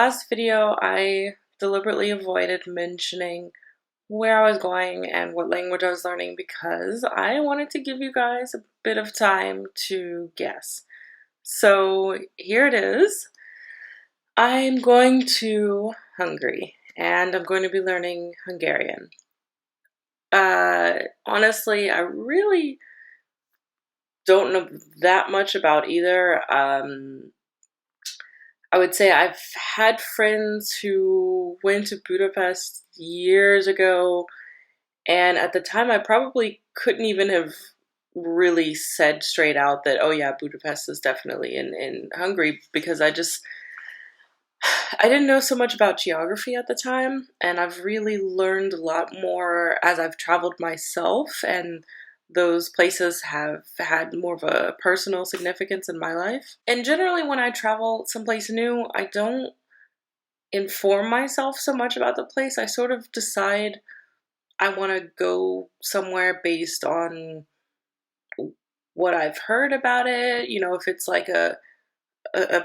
Last video, I deliberately avoided mentioning where I was going and what language I was learning because I wanted to give you guys a bit of time to guess. So here it is. I'm going to Hungary and I'm going to be learning Hungarian. Honestly, I really don't know that much about either. I would say I've had friends who went to Budapest years ago, and at the time I probably couldn't even have really said straight out that, oh yeah, Budapest is definitely in Hungary because I didn't know so much about geography at the time, and I've really learned a lot more as I've traveled myself, and those places have had more of a personal significance in my life. And generally, when I travel someplace new, I don't inform myself so much about the place. I sort of decide I want to go somewhere based on what I've heard about it. If it's like a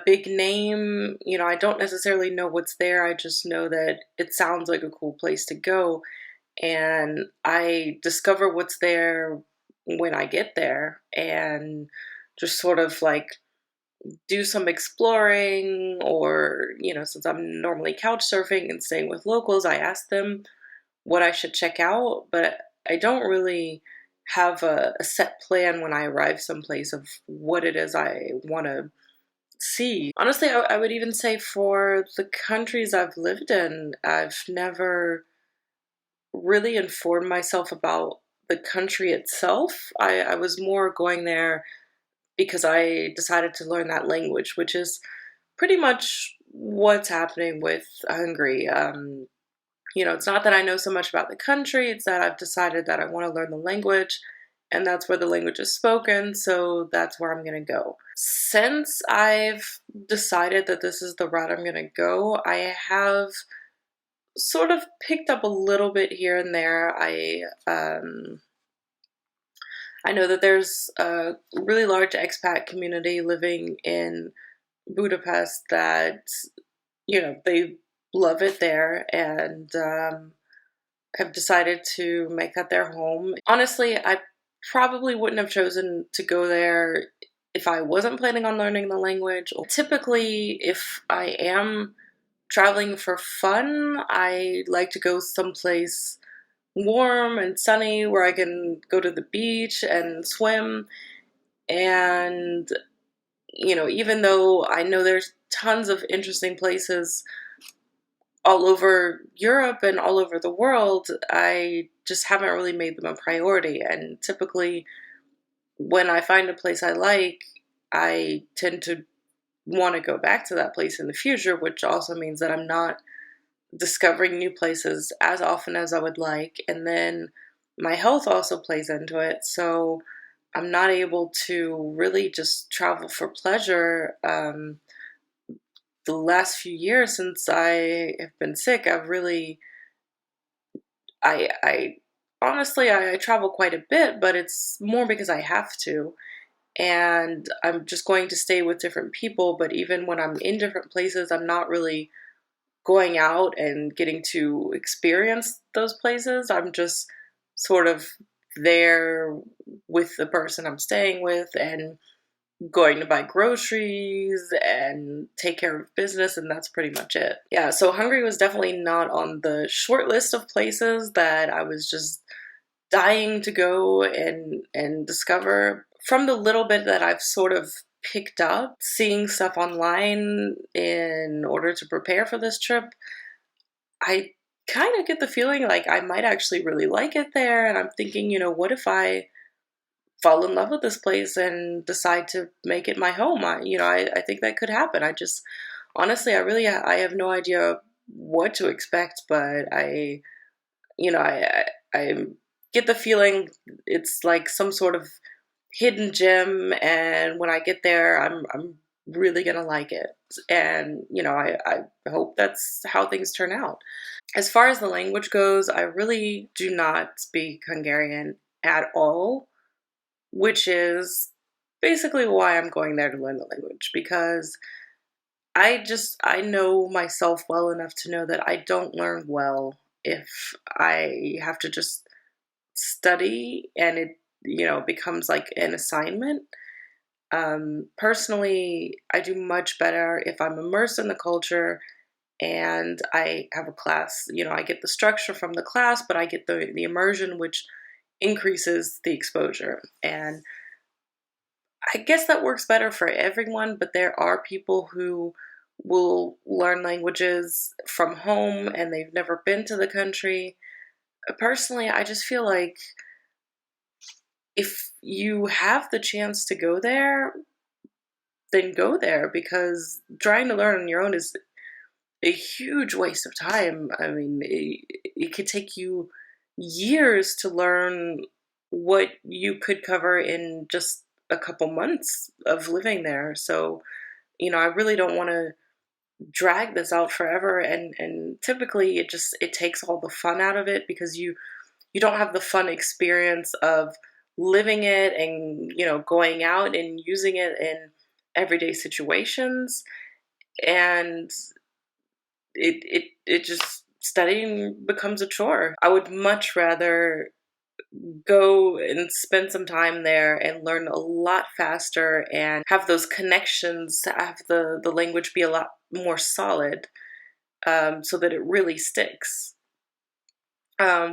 big name, I don't necessarily know what's there. I just know that it sounds like a cool place to go. And I discover what's there when I get there and just sort of like do some exploring, or since I'm normally couch surfing and staying with locals, I ask them what I should check out, but I don't really have a set plan when I arrive someplace of what it is I want to see. Honestly, I would even say for the countries I've lived in, I've never really informed myself about the country itself. I was more going there because I decided to learn that language, which is pretty much what's happening with Hungary. It's not that I know so much about the country, it's that I've decided that I want to learn the language, and that's where the language is spoken, so that's where I'm going to go. Since I've decided that this is the route I'm going to go, I have sort of picked up a little bit here and there. I know that there's a really large expat community living in Budapest that, they love it there and have decided to make that their home. Honestly, I probably wouldn't have chosen to go there if I wasn't planning on learning the language. Typically, if I am traveling for fun, I like to go someplace warm and sunny where I can go to the beach and swim. And, even though I know there's tons of interesting places all over Europe and all over the world, I just haven't really made them a priority. And typically, when I find a place I like, I tend to want to go back to that place in the future, which also means that I'm not discovering new places as often as I would like. And then my health also plays into it. So I'm not able to really just travel for pleasure. The last few years since I have been sick, I honestly, I travel quite a bit, but it's more because I have to. And I'm just going to stay with different people. But even when I'm in different places, I'm not really going out and getting to experience those places. I'm just sort of there with the person I'm staying with and going to buy groceries and take care of business, and that's pretty much it. Yeah, so Hungary was definitely not on the short list of places that I was just dying to go and discover. From the little bit that I've sort of picked up, seeing stuff online in order to prepare for this trip, I kind of get the feeling like I might actually really like it there. And I'm thinking, what if I fall in love with this place and decide to make it my home? I think that could happen. I just, honestly, I have no idea what to expect, but I get the feeling it's like some sort of hidden gem, and when I get there, I'm really gonna like it. And I hope that's how things turn out. As far as the language goes, I really do not speak Hungarian at all, which is basically why I'm going there to learn the language, because I know myself well enough to know that I don't learn well if I have to just study and it, becomes like an assignment. Personally, I do much better if I'm immersed in the culture and I have a class. I get the structure from the class, but I get the immersion, which increases the exposure. And I guess that works better for everyone, but there are people who will learn languages from home and they've never been to the country. Personally, I just feel like if you have the chance to go there, then go there, because trying to learn on your own is a huge waste of time. I mean, it could take you years to learn what you could cover in just a couple months of living there. So, I really don't want to drag this out forever, and typically it takes all the fun out of it, because you don't have the fun experience of living it and, going out and using it in everyday situations. And it just, studying becomes a chore. I would much rather go and spend some time there and learn a lot faster and have those connections, to have the language be a lot more solid, so that it really sticks.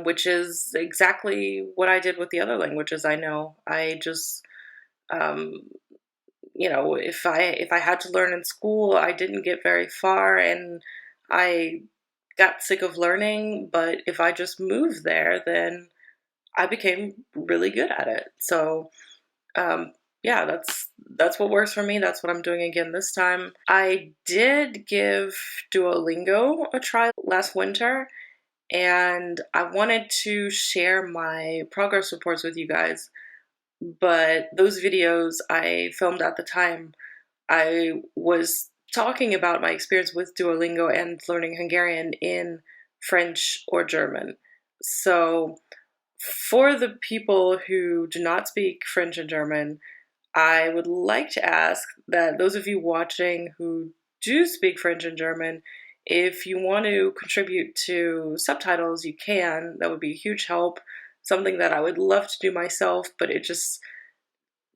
Which is exactly what I did with the other languages I know. I just, um, if I had to learn in school, I didn't get very far, and I got sick of learning. But if I just moved there, then I became really good at it. So, yeah, that's what works for me. That's what I'm doing again this time. I did give Duolingo a try last winter, and I wanted to share my progress reports with you guys. But those videos I filmed at the time, I was talking about my experience with Duolingo and learning Hungarian in French or German. So, for the people who do not speak French and German, I would like to ask that those of you watching who do speak French and German, if you want to contribute to subtitles, you can. That would be a huge help. Something that I would love to do myself, but it just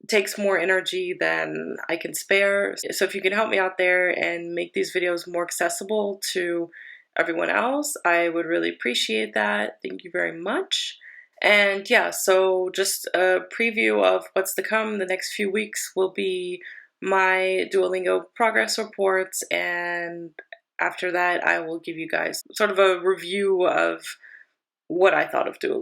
takes more energy than I can spare. So if you can help me out there and make these videos more accessible to everyone else, I would really appreciate that. Thank you very much. And yeah, so just a preview of what's to come. The next few weeks will be my Duolingo progress reports, and after that, I will give you guys sort of a review of what I thought of Duolingo.